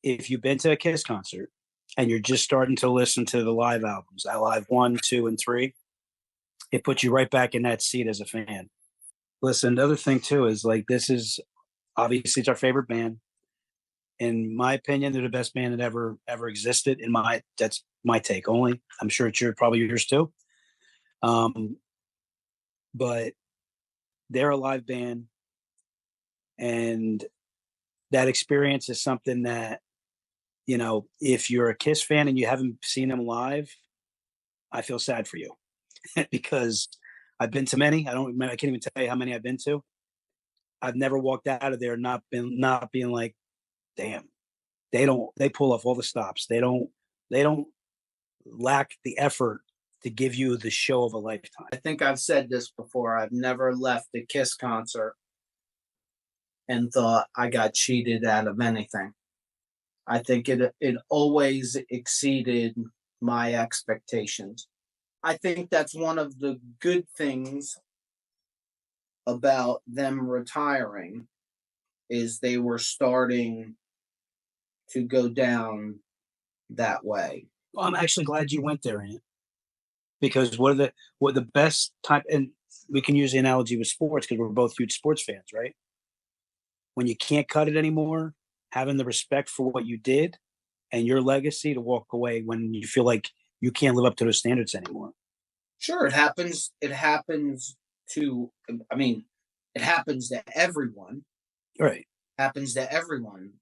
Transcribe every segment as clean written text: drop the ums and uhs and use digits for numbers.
if you've been to a KISS concert and you're just starting to listen to the live albums, live 1, 2, and 3, it puts you right back in that seat as a fan. Listen, the other thing too is like, this is obviously it's our favorite band. In my opinion, they're the best band that ever existed. That's my take only. I'm sure it's probably yours too. But they're a live band, and that experience is something that, if you're a KISS fan and you haven't seen them live, I feel sad for you because I've been to many. I can't even tell you how many I've been to. I've never walked out of there not being like, damn, they pull off all the stops. They don't lack the effort to give you the show of a lifetime. I think I've said this before. I've never left a KISS concert and thought I got cheated out of anything. I think it always exceeded my expectations. I think that's one of the good things about them retiring is they were starting to go down that way. Well, I'm actually glad you went there, Ian, because what the best time, and we can use the analogy with sports because we're both huge sports fans, right? When you can't cut it anymore, having the respect for what you did and your legacy to walk away when you feel like you can't live up to those standards anymore. Sure, it happens. It happens to everyone. Right. It happens to everyone.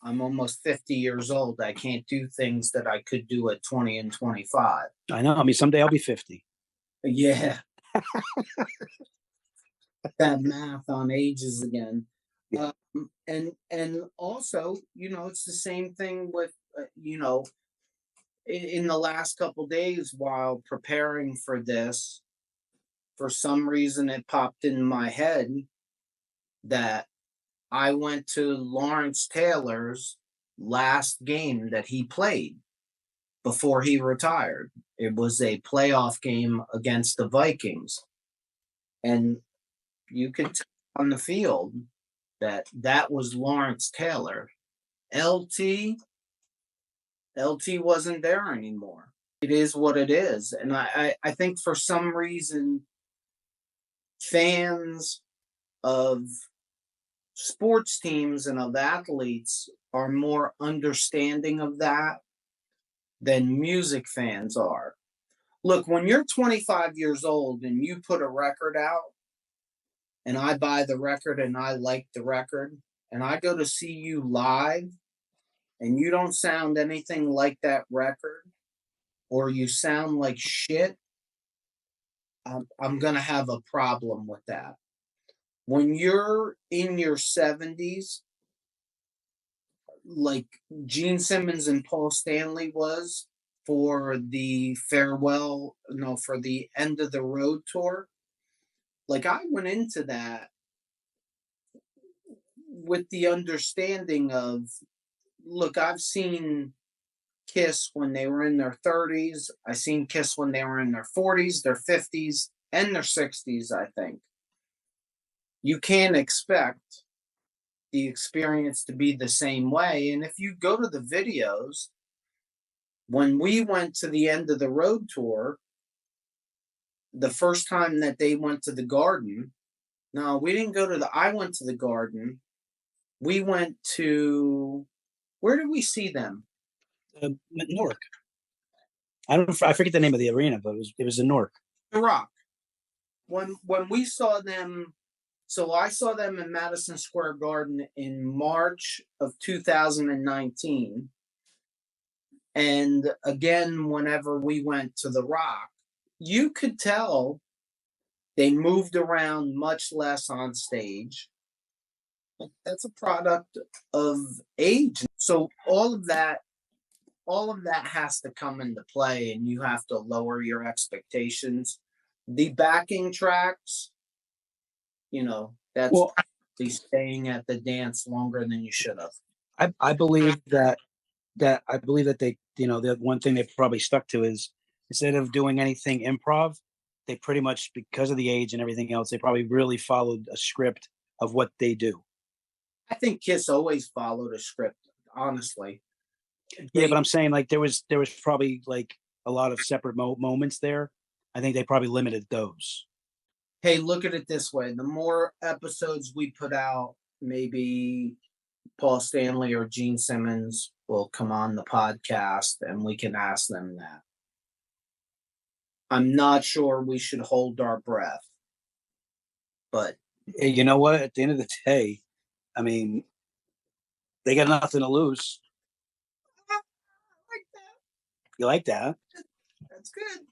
I'm almost 50 years old. I can't do things that I could do at 20 and 25. I know. I mean, someday I'll be 50. Yeah. That math on ages again. Yeah. And also, it's the same thing with, in the last couple days while preparing for this, for some reason it popped in my head that I went to Lawrence Taylor's last game that he played before he retired. It was a playoff game against the Vikings. And you could tell on the field that was Lawrence Taylor. LT wasn't there anymore. It is what it is. And I think for some reason, fans of sports teams and of athletes are more understanding of that than music fans are. Look, when you're 25 years old and you put a record out, and I buy the record and I like the record, and I go to see you live, and you don't sound anything like that record, or you sound like shit, I'm going to have a problem with that. When you're in your 70s, like Gene Simmons and Paul Stanley was for the for the End of the Road tour, like I went into that with the understanding of, look, I've seen KISS when they were in their 30s. I seen KISS when they were in their 40s, their 50s, and their 60s, I think. You can't expect the experience to be the same way. And if you go to the videos, when we went to the End of the Road tour, the first time that they went to the Garden, no, we didn't go to I went to the Garden. We went to, where did we see them? Newark. I forget the name of the arena, but it was in Newark. The Rock. When we saw them, so I saw them in Madison Square Garden in March of 2019. And again, whenever we went to the Rock, you could tell they moved around much less on stage. That's a product of age. So all of that has to come into play, and you have to lower your expectations. The backing tracks, that's probably staying at the dance longer than you should have. I believe that they, the one thing they probably stuck to is, instead of doing anything improv, they pretty much, because of the age and everything else, they probably really followed a script of what they do. I think KISS always followed a script. honestly. Yeah, but I'm saying like there was probably like a lot of separate moments there. I think they probably limited those. Hey, look at it this way: the more episodes we put out, maybe Paul Stanley or Gene Simmons will come on the podcast, and we can ask them that. I'm not sure we should hold our breath, but You know what? At the end of the day, I mean, they got nothing to lose. I like that. You like that? That's good.